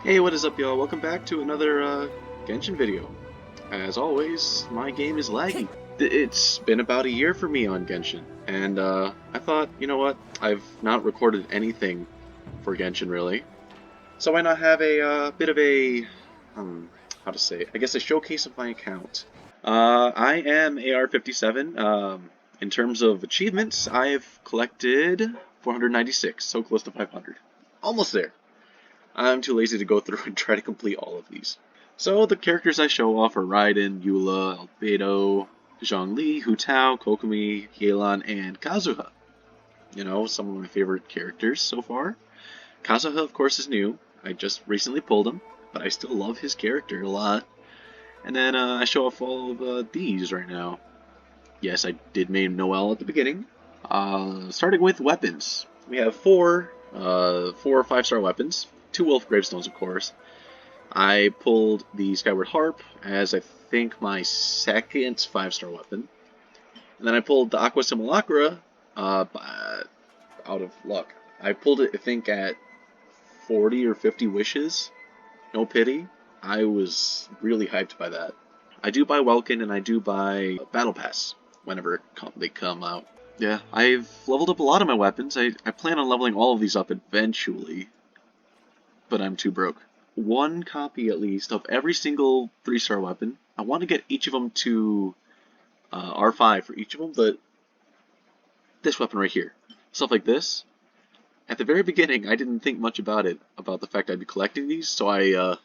Hey, what is up, y'all? Welcome back to another Genshin video. As always, my game is laggy. It's been about a year for me on Genshin, and I thought, you know what? I've not recorded anything for Genshin really, so why not have a bit of a, how to say, I guess a showcase of my account. I am AR57. In terms of achievements, I've collected 496, so close to 500. Almost there. I'm too lazy to go through and try to complete all of these. So the characters I show off are Raiden, Eula, Albedo, Zhongli, Hu Tao, Kokomi, Yelan, and Kazuha. You know, some of my favorite characters so far. Kazuha, of course, is new. I just recently pulled him, but I still love his character a lot. And then I show off all of these right now. Yes, I did name Noel at the beginning. Starting with weapons. We have four 5-star weapons. 2 Wolf Gravestones, of course. I pulled the Skyward Harp as I think my second 5-star weapon. And then I pulled the Aqua Simulacra out of luck. I pulled it, I think, at 40 or 50 wishes. No pity. I was really hyped by that. I do buy Welkin and I do buy Battle Pass whenever they come out. Yeah, I've leveled up a lot of my weapons. I plan on leveling all of these up eventually, but I'm too broke. One copy at least of every single 3-star weapon. I want to get each of them to R5 for each of them, but this weapon right here, stuff like this. At the very beginning, I didn't think much about it, about the fact I'd be collecting these, so I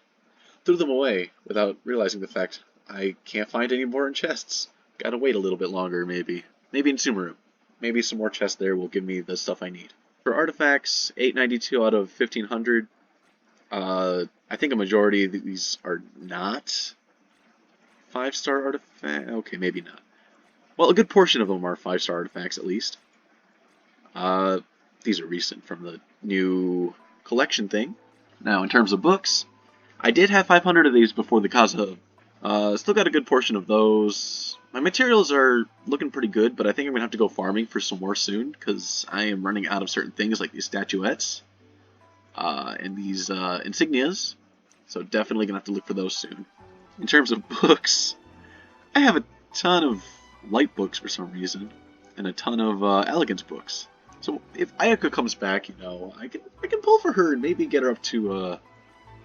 threw them away without realizing the fact I can't find any more in chests. Gotta wait a little bit longer, maybe. Maybe in Sumeru. Maybe some more chests there will give me the stuff I need. For artifacts, 892 out of 1500. I think a majority of these are not 5-star artifacts. Okay, maybe not. Well, a good portion of them are 5-star artifacts at least. These are recent from the new collection thing. Now, in terms of books, I did have 500 of these before the Kazuha. Still got a good portion of those. My materials are looking pretty good, but I think I'm going to have to go farming for some more soon, because I am running out of certain things like these statuettes and these insignias. So definitely going to have to look for those soon. In terms of books, I have a ton of light books for some reason, and a ton of elegance books. So if Ayaka comes back, you know, I can pull for her and maybe get her up to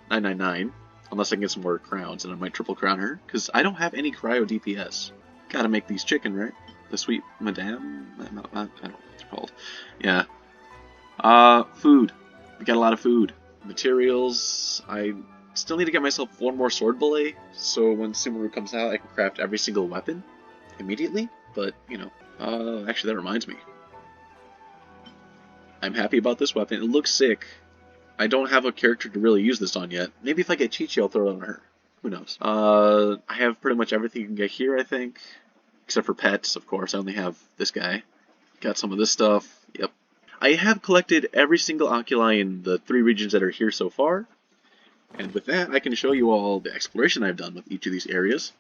999. Unless I can get some more crowns, and I might triple crown her, because I don't have any cryo DPS. Gotta make these chicken, right? The sweet madame? I don't know what they're called. Yeah. Food. We got a lot of food. Materials. I still need to get myself one more sword belay, so when Sumeru comes out, I can craft every single weapon immediately. But, you know, actually that reminds me. I'm happy about this weapon. It looks sick. I don't have a character to really use this on yet. Maybe if I get Chi-Chi, I'll throw it on her. Who knows? I have pretty much everything you can get here, I think. Except for pets, of course. I only have this guy. Got some of this stuff. Yep. I have collected every single oculi in the 3 regions that are here so far. And with that, I can show you all the exploration I've done with each of these areas.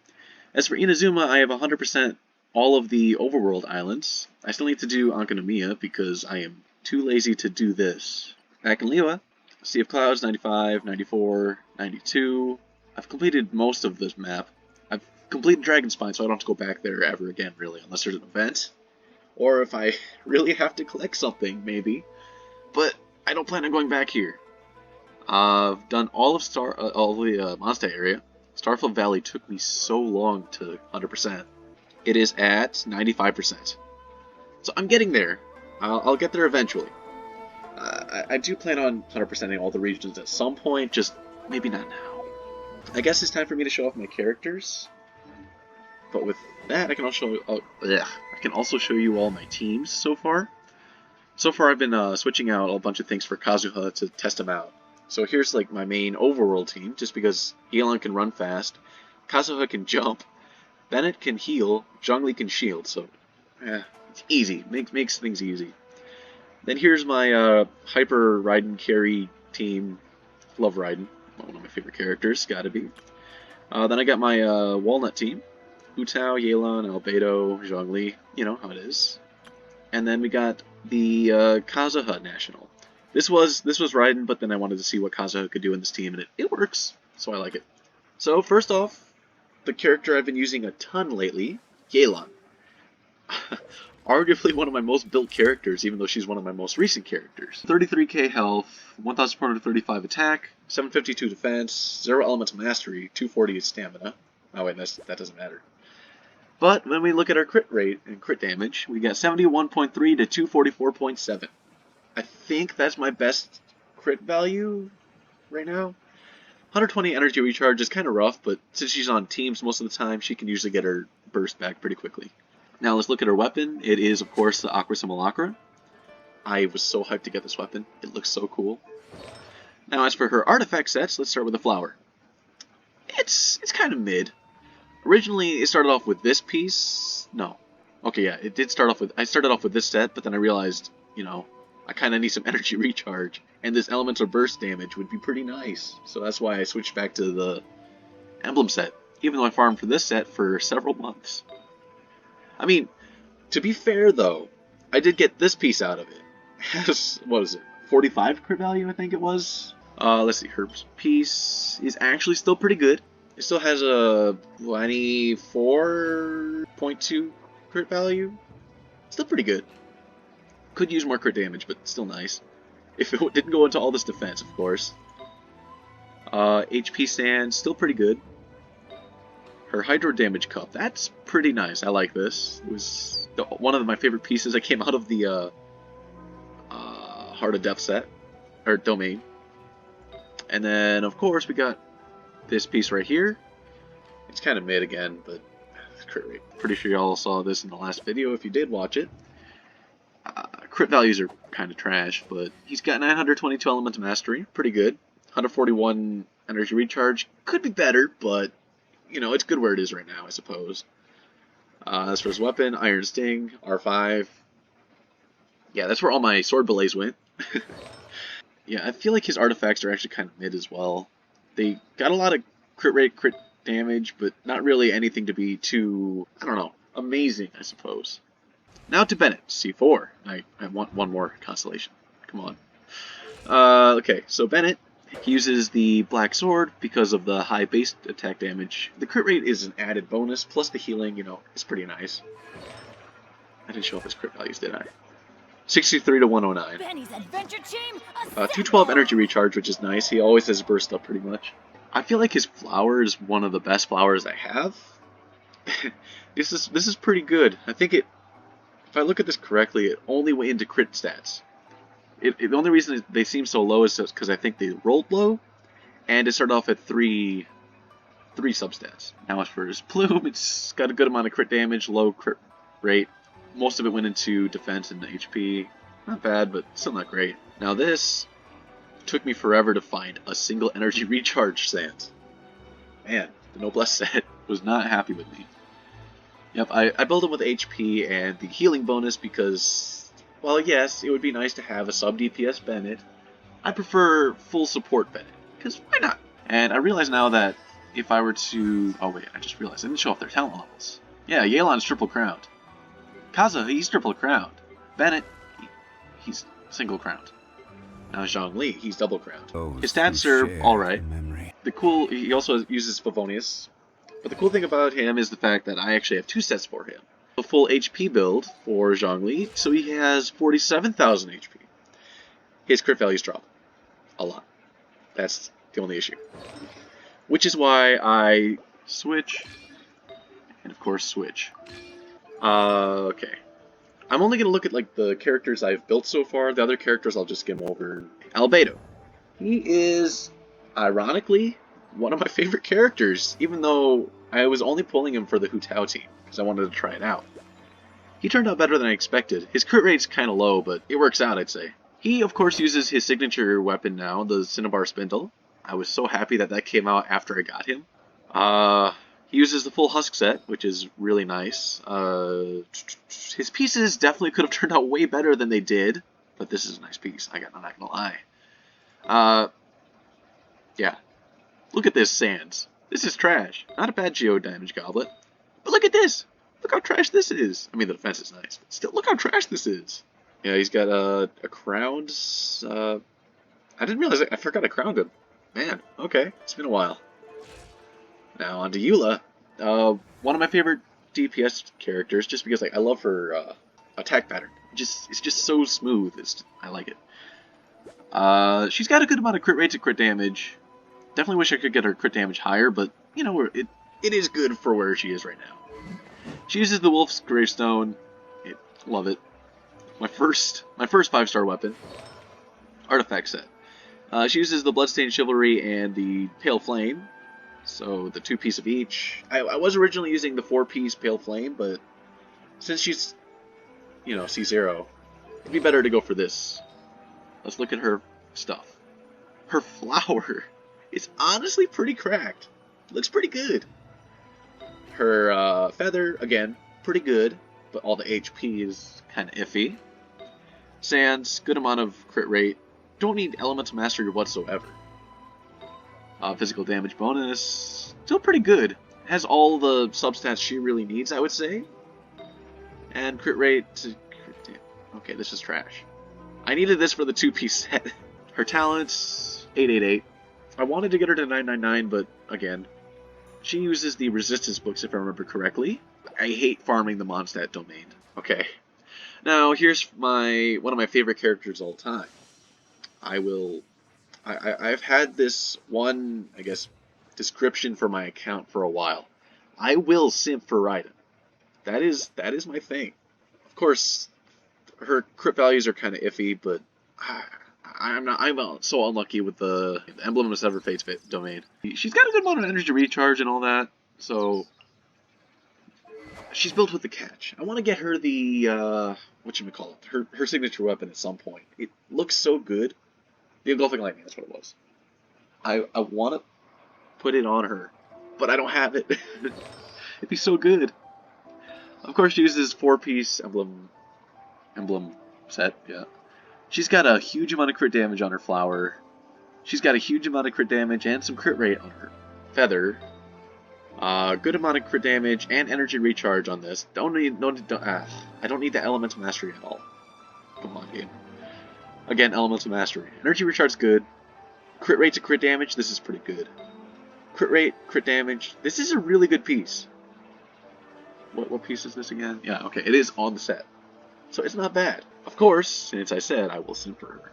As for Inazuma, I have 100% all of the overworld islands. I still need to do Ankanomiya because I am too lazy to do this. Back in Liyue, Sea of Clouds, 95, 94, 92. I've completed most of this map. I've completed Dragon Spine, so I don't have to go back there ever again, really, unless there's an event. Or if I really have to collect something, maybe. But I don't plan on going back here. I've done all of the Mazda area. Starflow Valley took me so long to 100%. It is at 95%. So I'm getting there. I'll get there eventually. I do plan on 100%ing all the regions at some point, just maybe not now. I guess it's time for me to show off my characters. But with that, I can also show you all my teams so far. So far, I've been switching out a bunch of things for Kazuha to test him out. So here's like my main overworld team, just because Yelan can run fast, Kazuha can jump, Bennett can heal, Zhongli can shield. So, it's easy. Makes things easy. Then here's my Hyper Raiden carry team. Love Raiden. One of my favorite characters, gotta be. Then I got my Walnut team. Hu Tao, Yelan, Albedo, Zhongli. You know how it is. And then we got the Kazuha National. This was Raiden, but then I wanted to see what Kazuha could do in this team, and it works, so I like it. So first off, the character I've been using a ton lately, Yelan. Arguably one of my most built characters, even though she's one of my most recent characters. 33k health, 1435 attack, 752 defense, 0 elemental mastery, 240 stamina. Oh wait, that doesn't matter. But when we look at our crit rate and crit damage, we got 71.3 to 244.7. I think that's my best crit value right now. 120 energy recharge is kind of rough, but since she's on teams most of the time, she can usually get her burst back pretty quickly. Now let's look at her weapon. It is, of course, the Aqua Simulacra. I was so hyped to get this weapon. It looks so cool. Now as for her artifact sets, let's start with the flower. It's kind of mid. Originally, it started off with this piece. No. Okay, yeah, it did start off with... I started off with this set, but then I realized, you know, I kind of need some energy recharge, and this elemental burst damage would be pretty nice. So that's why I switched back to the emblem set, even though I farmed for this set for several months. I mean, to be fair though, I did get this piece out of it. It has, what is it, 45 crit value I think it was? Let's see, her piece is actually still pretty good. It still has a 24.2 crit value. Still pretty good. Could use more crit damage, but still nice. If it didn't go into all this defense, of course. HP Sand, still pretty good. Her Hydro Damage Cup, that's pretty nice. I like this. It was one of my favorite pieces that came out of the Heart of Death set, or domain. And then, of course, we got this piece right here. It's kind of mid again, but crit rate. Pretty sure y'all saw this in the last video if you did watch it. Crit values are kind of trash, but he's got 922 Elemental Mastery, pretty good. 141 Energy Recharge, could be better, but you know, it's good where it is right now, I suppose. As for his weapon, Iron Sting, R5. Yeah, that's where all my sword belays went. Yeah, I feel like his artifacts are actually kind of mid as well. They got a lot of crit rate, crit damage, but not really anything to be too, I don't know, amazing, I suppose. Now to Bennett, C4. I want one more constellation. Come on. Okay, so Bennett, he uses the Black Sword because of the high base attack damage. The crit rate is an added bonus, plus the healing, you know, is pretty nice. I didn't show off his crit values, did I? 63 to 109. 212 energy recharge, which is nice. He always has burst up pretty much. I feel like his flower is one of the best flowers I have. This is pretty good. I think it, if I look at this correctly, it only went into crit stats. The only reason they seem so low is because I think they rolled low, and it started off at three substats. Now as for his plume, it's got a good amount of crit damage, low crit rate. Most of it went into defense and HP. Not bad, but still not great. Now this took me forever to find a single energy recharge sand. Man, the Noblesse set was not happy with me. Yep, I built him with HP and the healing bonus because, well, yes, it would be nice to have a sub-DPS Bennett. I prefer full support Bennett, because why not? And I realize now that if I were to... Oh wait, I just realized I didn't show off their talent levels. Yeah, Yelan's triple crowned. Kazuha, he's triple crowned. Bennett, he's single crowned. Now Zhongli, he's double crowned. Oh, his stats are alright. He also uses Favonius. But the cool thing about him is the fact that I actually have two sets for him. A full HP build for Zhongli, so he has 47,000 HP. His crit values drop a lot. That's the only issue. Which is why I switch, and of course switch. Okay. I'm only going to look at like the characters I've built so far. The other characters I'll just skim over. Albedo. He is, ironically, one of my favorite characters, even though I was only pulling him for the Hu Tao team, because I wanted to try it out. He turned out better than I expected. His crit rate's kind of low, but it works out, I'd say. He, of course, uses his signature weapon now, the Cinnabar Spindle. I was so happy that that came out after I got him. He uses the full Husk set, which is really nice. His pieces definitely could have turned out way better than they did, but this is a nice piece, I'm not gonna lie. Yeah. Look at this Sands. This is trash. Not a bad Geo damage goblet. But look at this! Look how trash this is! I mean, the defense is nice, but still, look how trash this is! Yeah, he's got a crowned. I didn't realize I forgot a crowned him. Man, okay, it's been a while. Now on to Eula. One of my favorite DPS characters, just because like I love her attack pattern. It's just so smooth. I like it. She's got a good amount of crit rate to crit damage. Definitely wish I could get her crit damage higher, but you know it is good for where she is right now. She uses the Wolf's Gravestone. Love it. My first 5-star weapon. Artifact set. She uses the Bloodstained Chivalry and the Pale Flame. So the 2-piece of each. I was originally using the 4-piece Pale Flame, but since she's, you know, C0, it'd be better to go for this. Let's look at her stuff. Her flower is honestly pretty cracked. Looks pretty good. Her feather, again, pretty good, but all the HP is kind of iffy. Sands, good amount of crit rate. Don't need Elemental Mastery whatsoever. Physical damage bonus, still pretty good. Has all the substats she really needs, I would say. And crit rate to... Okay, this is trash. I needed this for the 2-piece set. Her talents, 888. I wanted to get her to 999, but again, she uses the resistance books if I remember correctly. I hate farming the Mondstadt domain. Okay. Now, here's one of my favorite characters of all time. I've had this one, I guess, description for my account for a while. I will simp for Raiden. That is my thing. Of course, her crit values are kind of iffy, but I'm so unlucky with the Emblem of Severed Fate's domain. She's got a good amount of energy recharge and all that, so she's built with the catch. I want to get her the whatchamacallit, her signature weapon at some point. It looks so good. The Engulfing Lightning, that's what it was. I want to put it on her, but I don't have it. It'd be so good. Of course, she uses 4-piece emblem set, yeah. She's got a huge amount of crit damage on her flower. She's got a huge amount of crit damage and some crit rate on her feather. Good amount of crit damage and energy recharge on this. I don't need the Elemental Mastery at all. Come on, game. Again, Elemental Mastery. Energy recharge's good. Crit rate to crit damage, this is pretty good. Crit rate, crit damage, this is a really good piece. What piece is this again? Yeah, okay, it is on the set. So it's not bad. Of course, since I said I will simp for her.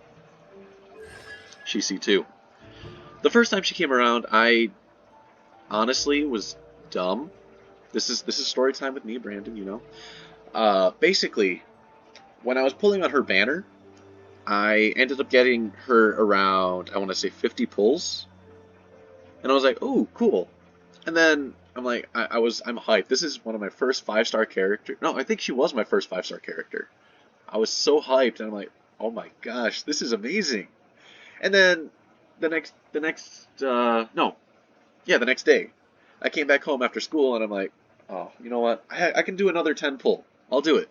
She's C2. The first time she came around, I honestly was dumb. This is story time with me, Brandon, you know. Basically, when I was pulling on her banner, I ended up getting her around, I want to say 50 pulls. And I was like, oh, cool. And then I'm like, I'm hyped. This is one of my first 5-star characters. No, I think she was my first 5-star character. I was so hyped, and I'm like, oh my gosh, this is amazing. And then the next day, I came back home after school, and I'm like, oh, you know what? I can do another 10 pull. I'll do it.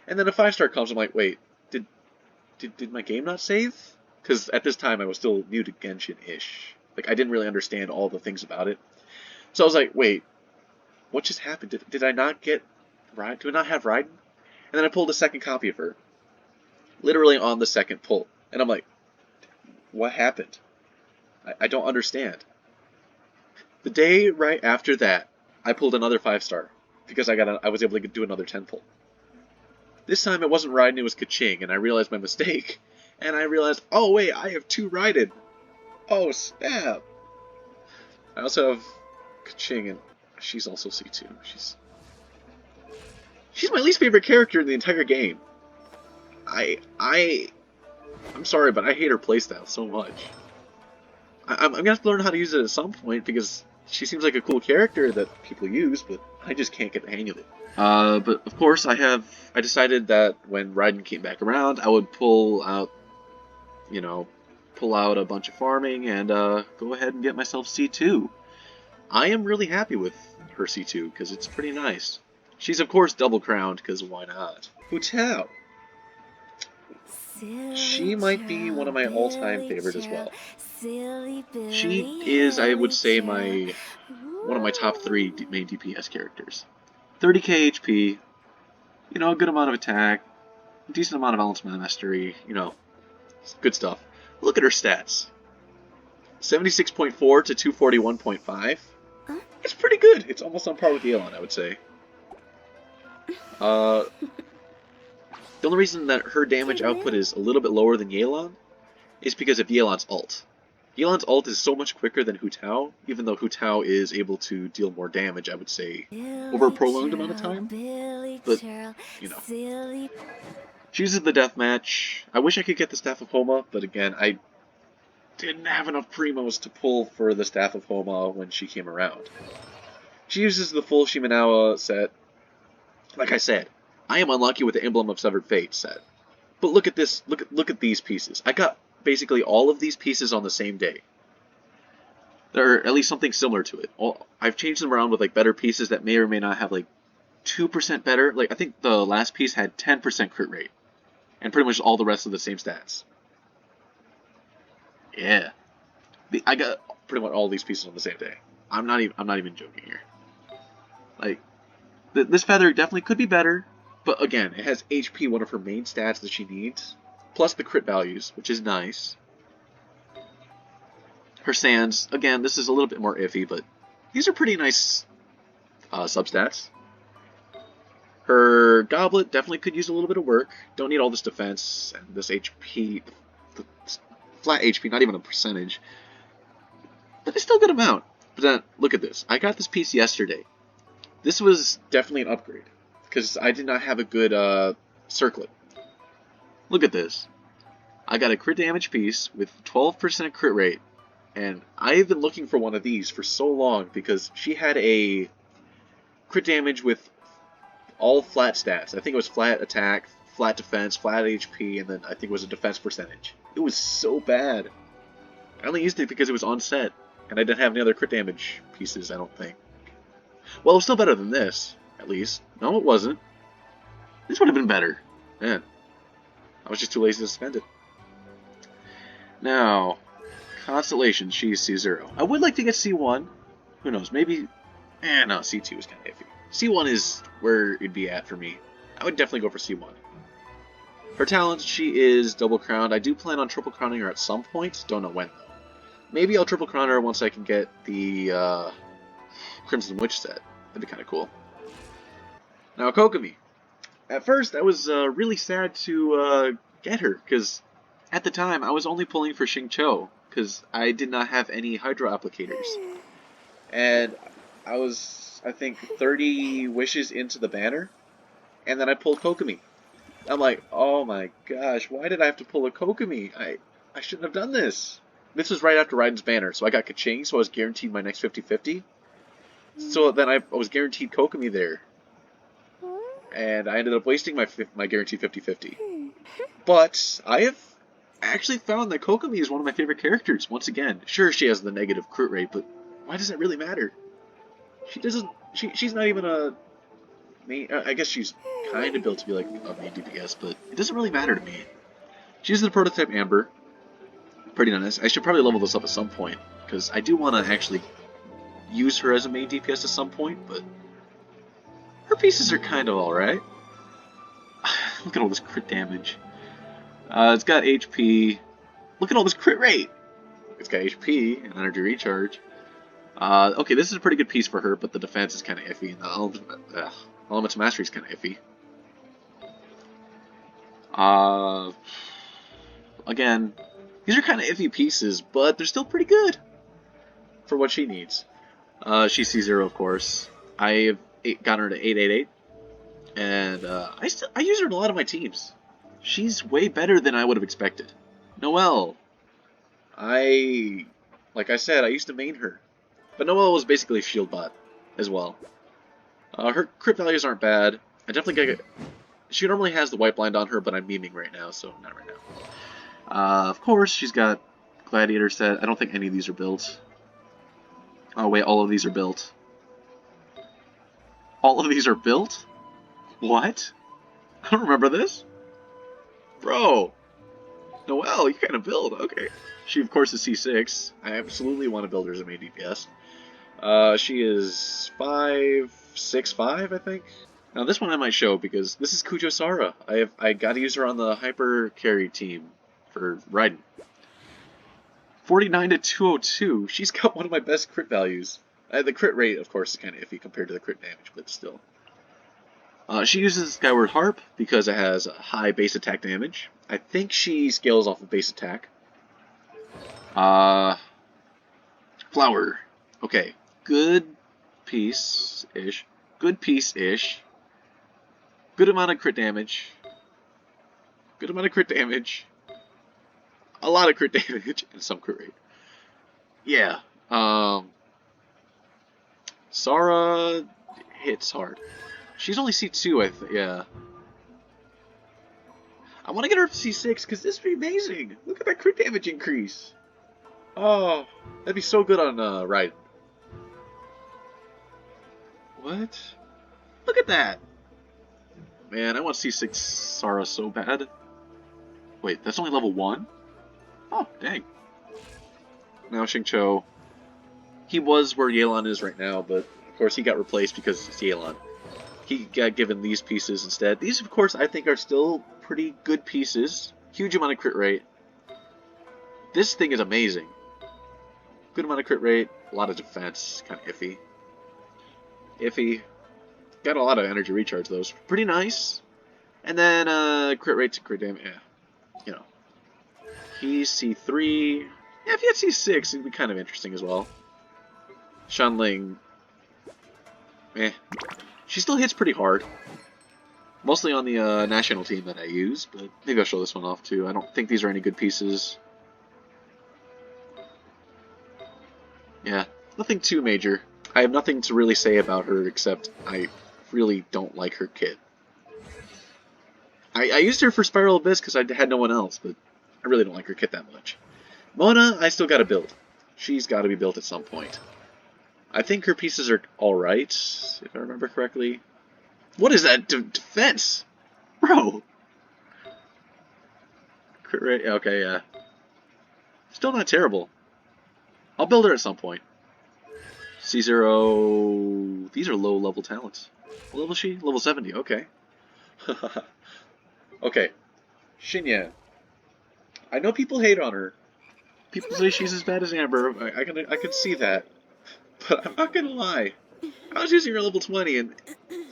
And then a 5-star comes. I'm like, wait, did my game not save? Because at this time I was still new to Genshin-ish. Like I didn't really understand all the things about it. So I was like, wait, what just happened? Did I not get Raiden? Do I not have Raiden? And then I pulled a second copy of her, literally on the second pull. And I'm like, what happened? I don't understand. The day right after that, I pulled another 5-star because I was able to do another 10 pull. This time it wasn't Raiden, it was Kaching, and I realized my mistake. And I realized, oh wait, I have 2 Raiden. Oh snap! I also have Kaching, and she's also C2. She's my least favorite character in the entire game. I'm sorry, but I hate her playstyle so much. I'm gonna have to learn how to use it at some point because she seems like a cool character that people use, but I just can't get the hang of it. But of course, I decided that when Raiden came back around, I would pull out a bunch of farming and go ahead and get myself C2. I am really happy with her C2 because it's pretty nice. She's of course double crowned because why not? Hu Tao. She might be one of my all-time favorites as well. She is, I would say, one of my top 3 main DPS characters. 30k HP, a good amount of attack, decent amount of Elements Mastery, you know, good stuff. Look at her stats. 76.4 to 241.5. It's pretty good. It's almost on par with Yelan, I would say. The only reason that her damage output is a little bit lower than Yelan is because of Yelan's ult. Yelan's ult is so much quicker than Hu Tao, even though Hu Tao is able to deal more damage, I would say, over a prolonged amount of time. But, you know. She uses the deathmatch. I wish I could get the Staff of Homa, but again, I didn't have enough primos to pull for the Staff of Homa when she came around. She uses the full Shimenawa set. Like I said, I am unlucky with the Emblem of Severed Fate set. But look at this, look at these pieces. I got basically all of these pieces on the same day. Or at least something similar to it. I've changed them around with like better pieces that may or may not have like 2% better. Like I think the last piece had 10% crit rate. And pretty much all the rest of the same stats. Yeah. I got pretty much all these pieces on the same day. I'm not even joking here. Like, this feather definitely could be better, but again, it has HP, one of her main stats that she needs, plus the crit values, which is nice. Her sands, again, this is a little bit more iffy, but these are pretty nice substats. Her goblet definitely could use a little bit of work. Don't need all this defense and this HP, flat HP, not even a percentage. But it's still a good amount. But then, look at this. I got this piece yesterday. This was definitely an upgrade, because I did not have a good circlet. Look at this. I got a crit damage piece with 12% crit rate, and I've been looking for one of these for so long, because she had a crit damage with all flat stats. I think it was flat attack, flat defense, flat HP, and then I think it was a defense percentage. It was so bad. I only used it because it was on set, and I didn't have any other crit damage pieces, I don't think. Well, it was still better than this, at least. No, it wasn't. This would have been better. Man, I was just too lazy to spend it. Now, Constellation, she's C0. I would like to get C1. Who knows, maybe... no, C2 is kind of iffy. C1 is where it'd be at for me. I would definitely go for C1. Her talent, she is double crowned. I do plan on triple crowning her at some point. Don't know when, though. Maybe I'll triple crown her once I can get the Crimson Witch set. That'd be kind of cool. Now, Kokomi. At first, I was really sad to get her, because at the time, I was only pulling for Xingqiu, because I did not have any Hydro applicators. And I was, I think, 30 wishes into the banner, and then I pulled Kokomi. I'm like, oh my gosh, why did I have to pull a Kokomi? I shouldn't have done this. This was right after Raiden's banner, so I got Kaching, so I was guaranteed my next 50-50. So then I was guaranteed Kokomi there. And I ended up wasting my guaranteed 50-50. But I have actually found that Kokomi is one of my favorite characters, once again. Sure, she has the negative crit rate, but why does it really matter? She's not even a main... I guess she's kind of built to be like a main DPS, but it doesn't really matter to me. She's the prototype Amber. Pretty nice. I should probably level this up at some point, because I do want to actually use her as a main DPS at some point, but her pieces are kind of alright. Look at all this crit damage. It's got HP. Look at all this crit rate. It's got HP and energy recharge. Okay, this is a pretty good piece for her, but the defense is kind of iffy, and the Elements Mastery is kind of iffy. Again, these are kind of iffy pieces, but they're still pretty good for what she needs. She's C0, of course. I've gotten her to 888, and I use her in a lot of my teams. She's way better than I would have expected. Noelle. Like I said, I used to main her. But Noelle was basically a shield bot as well. Her crit values aren't bad. I definitely get... She normally has the white blind on her, but I'm memeing right now, so not right now. Of course, she's got Gladiator set. I don't think any of these are built. Oh wait, all of these are built. All of these are built? What? I don't remember this. Bro. Noelle, you kind of build. Okay. She, of course, is C6. I absolutely want to build her as a main DPS. She is 5'6'5", I think. Now this one I might show because this is Kujo Sara. I got to use her on the hyper carry team for Raiden. 49 to 202. She's got one of my best crit values. The crit rate, of course, is kind of iffy compared to the crit damage, but still. She uses Skyward Harp because it has a high base attack damage. I think she scales off of base attack. Flower. Okay, good piece-ish. Good piece-ish. Good amount of crit damage. Good amount of crit damage. A lot of crit damage and some crit rate. Yeah. Sara hits hard. She's only C2, yeah. I want to get her up to C6 because this would be amazing. Look at that crit damage increase. Oh, that'd be so good on Raiden. What? Look at that. Man, I want C6 Sara so bad. Wait, that's only level 1? Oh, dang. Now Xingqiu. He was where Yelan is right now, but of course he got replaced because it's Yelan. He got given these pieces instead. These, of course, I think are still pretty good pieces. Huge amount of crit rate. This thing is amazing. Good amount of crit rate, a lot of defense, kind of iffy. Iffy. Got a lot of energy recharge, though. Pretty nice. And then crit rate to crit damage, yeah. You know. He's C3. Yeah, if he had C6, it'd be kind of interesting as well. Shanling. Eh. She still hits pretty hard. Mostly on the national team that I use, but maybe I'll show this one off too. I don't think these are any good pieces. Yeah, nothing too major. I have nothing to really say about her except I really don't like her kit. I used her for Spiral Abyss because I had no one else, but I really don't like her kit that much. Mona, I still gotta build. She's gotta be built at some point. I think her pieces are alright, if I remember correctly. What is that defense? Bro! Crit rate, okay, yeah. Still not terrible. I'll build her at some point. C0... These are low-level talents. What level is she? Level 70, okay. Okay. Shinya. I know people hate on her. People say she's as bad as Amber. I can see that. But I'm not gonna lie. I was using her level 20 and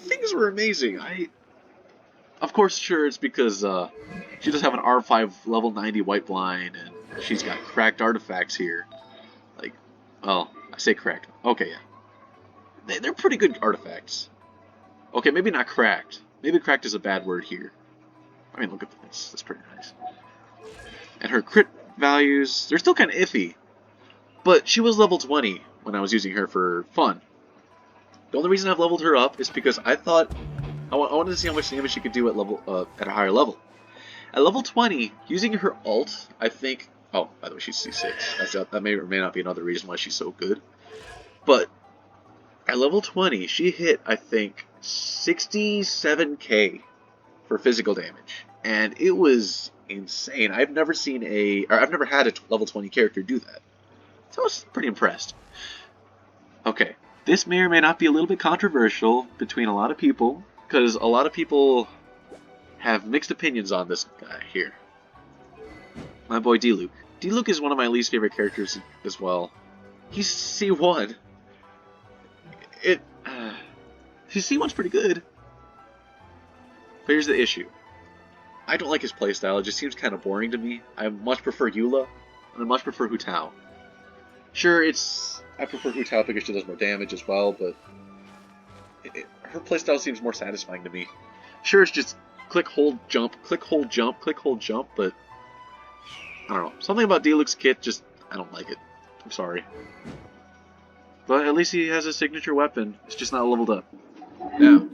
things were amazing. Of course, sure, it's because she does have an R5 level 90 white blind and she's got cracked artifacts here. Like, well, I say cracked. Okay, yeah. They're pretty good artifacts. Okay, maybe not cracked. Maybe cracked is a bad word here. I mean, look at this. That's pretty nice. And her crit values, they're still kind of iffy. But she was level 20 when I was using her for fun. The only reason I've leveled her up is because I thought I wanted to see how much damage she could do at a higher level. At level 20, using her ult, I think... Oh, by the way, she's C6. That may or may not be another reason why she's so good. But at level 20, she hit, I think, 67k for physical damage. And it was insane. I've never had a level 20 character do that. So I was pretty impressed. Okay, this may or may not be a little bit controversial between a lot of people, because a lot of people have mixed opinions on this guy here. My boy D-Luke. D-Luke is one of my least favorite characters as well. He's C1. C1's pretty good. But here's the issue. I don't like his playstyle, it just seems kind of boring to me. I much prefer Eula, and I much prefer Hu Tao. Sure, I prefer Hu Tao because she does more damage as well, but her playstyle seems more satisfying to me. Sure, it's just click, hold, jump, click, hold, jump, click, hold, jump, but I don't know. Something about D-Luke's kit, I don't like it. I'm sorry. But at least he has a signature weapon. It's just not leveled up. Now,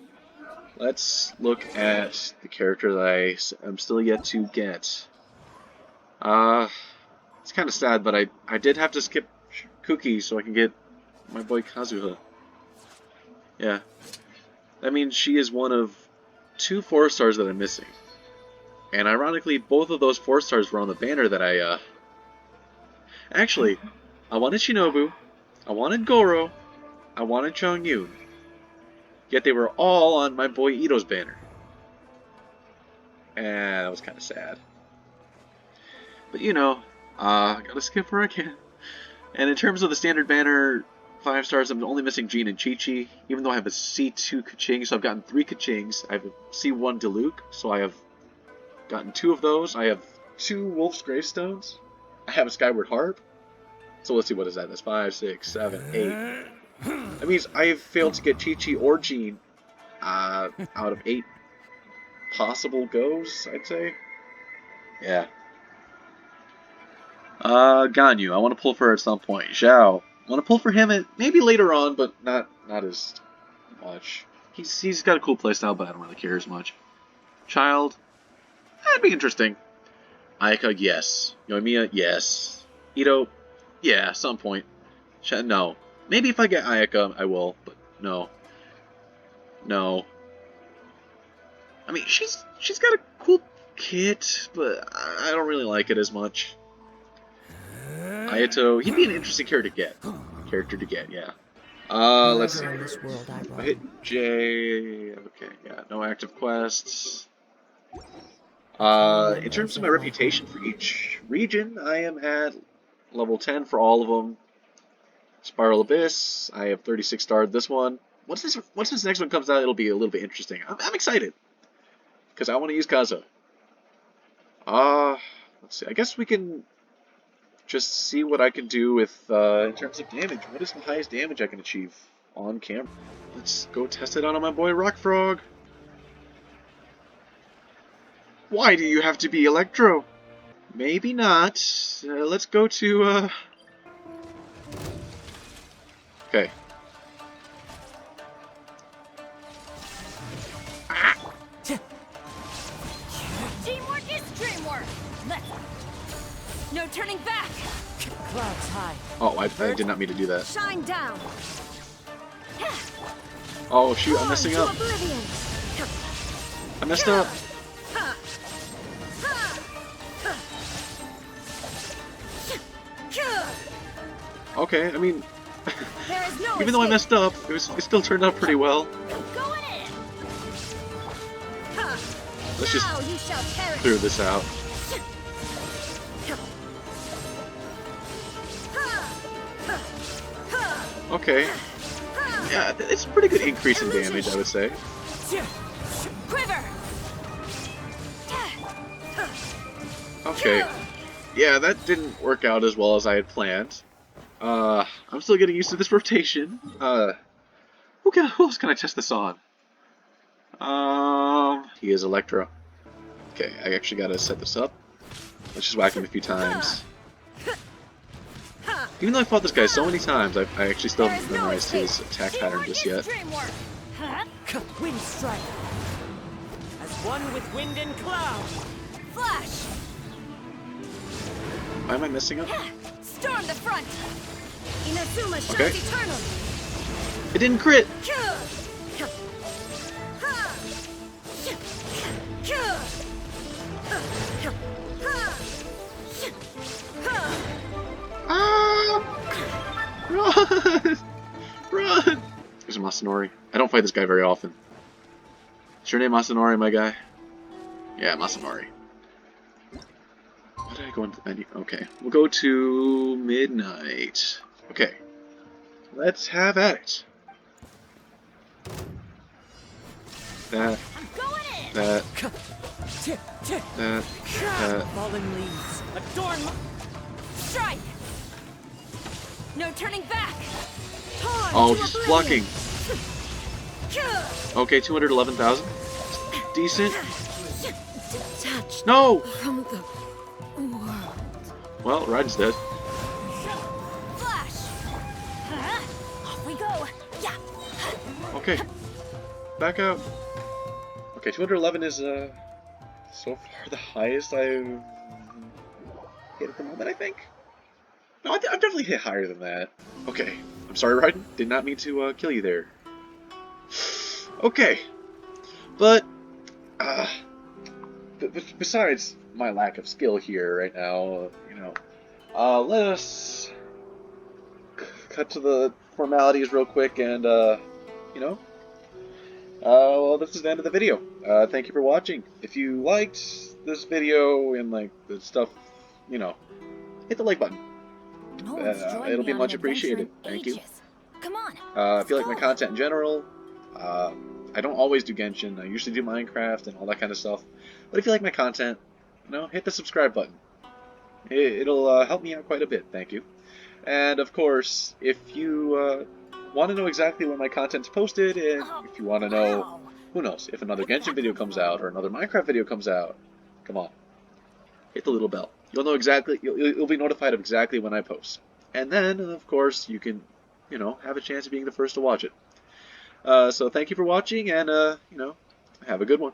let's look at the character that I am still yet to get. It's kind of sad, but I did have to skip Cookie so I can get my boy Kazuha. Yeah. That means she is one of 2 4-stars that I'm missing. And ironically, both of those 4-stars were on the banner that Actually, I wanted Shinobu, I wanted Goro, I wanted Chongyun. Yet they were all on my boy Ito's banner. And that was kind of sad. But you know, gotta skip where I can. And in terms of the standard banner, 5 stars, I'm only missing Jean and Chi-Chi, even though I have a C2 Kaching, so I've gotten 3 Kachings. I have a C1 Diluc, so I have gotten 2 of those. I have 2 Wolf's Gravestones. I have a Skyward Harp. So let's see, what is that? That's 5, 6, 7, 8. That means I have failed to get Chi-Chi or Jean out of 8 possible goes, I'd say. Yeah. Ganyu, I want to pull for her at some point. Zhao, I want to pull for him maybe later on, but not as much. He's got a cool playstyle, but I don't really care as much. Child, that'd be interesting. Ayaka, yes. Yoimiya, yes. Ito, yeah, some point. No. Maybe if I get Ayaka, I will, but no. No. I mean, she's got a cool kit, but I don't really like it as much. Ayato, he'd be an interesting character to get, yeah. Let's see. If I hit J, okay, yeah, no active quests. In terms of my reputation for each region, I am at level 10 for all of them. Spiral Abyss, I have 36 starred this one. Once this next one comes out, it'll be a little bit interesting. I'm excited, because I want to use Kaza. Let's see, I guess we can just see what I can do with, in terms of damage. What is the highest damage I can achieve on camera? Let's go test it out on my boy Rock Frog. Why do you have to be Electro? Maybe not. Let's go to, okay. Teamwork is dreamwork. No turning back. Clouds high. Oh, I did not mean to do that. Shine down. Oh shoot, I'm messing up. I messed up. Okay, I mean, even though I messed up, it still turned out pretty well. Let's just clear this out. Okay. Yeah, it's a pretty good increase in damage, I would say. Okay. Yeah, that didn't work out as well as I had planned. I'm still getting used to this rotation. Who else can I test this on? He is Electro. Okay, I actually gotta set this up. Let's just whack him a few times. Even though I fought this guy so many times, I actually still haven't memorized his attack pattern just yet. Wind strike. As one with wind and cloud. Flash. Why am I messing up? Storm the front. Inazuma shines eternal. It didn't crit. Run! Run! There's a Masanori. I don't fight this guy very often. Is your name Masanori, my guy? Yeah, Masanori. What did I go into? Okay, we'll go to midnight. Okay, let's have at it. That. Fallen leaves. Adorn. Strike. No turning back. Oh, he's blocking. Okay, 211,000. Decent. No. Well, Raiden's dead. Flash. Off we go. Yeah. Okay. Back out. Okay, 211 is so far the highest I've hit at the moment, I think. No, I've definitely hit higher than that. Okay. I'm sorry, Raiden. Did not mean to kill you there. Okay. But, besides my lack of skill here right now, you know, let us cut to the formalities real quick and, you know, Well, this is the end of the video. Thank you for watching. If you liked this video and like the stuff, you know, hit the like button. No one's joined It'll me be on an much adventure appreciated. in Thank you. ages. Come on, If let's you like my go. content in general, I don't always do Genshin. I usually do Minecraft and all that kind of stuff. But if you like my content, hit the subscribe button. It'll help me out quite a bit. Thank you. And of course, if you want to know exactly when my content's posted, and if you want to know, Wow. who knows, if another Where did Genshin that video come comes from? out or another Minecraft video comes out, come on, hit the little bell. You'll know exactly. You'll be notified of exactly when I post. And then, of course, you can, have a chance of being the first to watch it. So thank you for watching, and have a good one.